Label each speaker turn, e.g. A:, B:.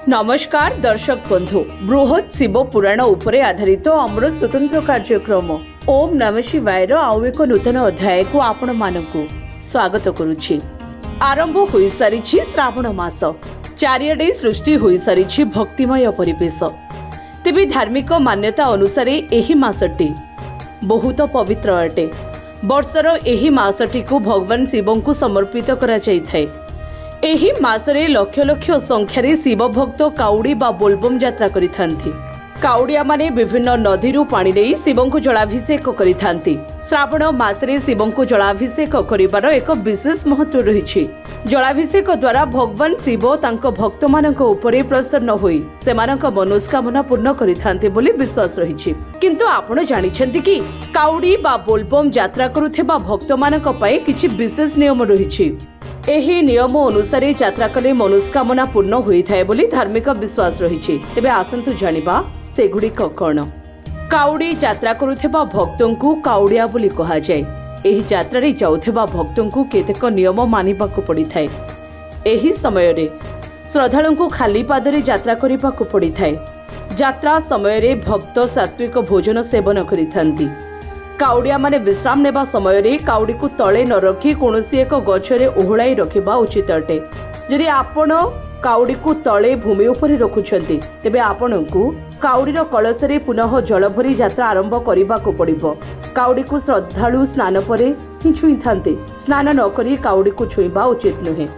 A: नमस्कार दर्शक बंधु बृहत शिव पुराण उपरे आधारित अमर स्वतंत्र कार्यक्रम ओम नमः शिवाय आउ एक नूतन अध्याय को आपण मानकु स्वागत करुछि। आरंभ होई सारिछि श्रावण मास, चारियाडे सृष्टि होई सारिछि भक्तिमय परिवेश। तेबे धार्मिक मान्यता अनुसार एही मासटी बहुत पवित्र अटे। वर्षर एही मासटी को भगवान शिवं को समर्पित करा जायथाय। एही मासरे लक्ष लक्ष संख्यारे शिव भक्त काउडी बा बोलबम यात्रा करिथांती। काउडिया माने विभिन्न नदीरू पानी नै शिवं को जलाभिषेक करिथांती। श्रावण मासरे शिवं को जलाभिषेक करिबार एक विशेष महत्व रहिछि। जलाभिषेक द्वारा भगवान शिव तांक भक्त मानक उपरे प्रसन्न होई सेमानक मनोस्कामना पूर्ण करिथांती बोली विश्वास रहिछि। किंतु आपण जानिछन्ति कि काउडी बा बोलबम यात्रा करुथिबा भक्त मानक पय किछि विशेष नियम रहिछि। एही नियम अनुसार यात्रा कले मनोस्कामना पूर्ण होइथाय बोली धार्मिक विश्वास रहिछि। तेबे आसंतु जानिबा सेगुड़िक कौन। काउडी यात्रा करुथिबा भक्तंकु काउडिया बोली कहा जाय। एही यात्रा रे जाउथिबा भक्तंकु केतेक नियम मानिबाकु पड़िथाय। एही समय रे श्रद्धालुंकु खाली पादरे यात्रा करिबाकु पड़िथाय। यात्रा समय रे भक्त सात्विक भोजन सेवन करिथांती। काउडिया माने विश्राम नेबा समय रे काउडी को तळे न रखी कोनोसी एक गछरे ओहळाई रखिबा उचित अटे। जदि आपण काउडी को तळे भूमि उपरे रखुछंती तेबे आपणकु काउडीर कलशरे पुनः जल भरी यात्रा आरंभ करिबाकु पड़िबो। काउडी को श्रद्धालु स्नान परे ही छुईथांते। स्नान न करी काउडी को छुईबा उचित नुहे।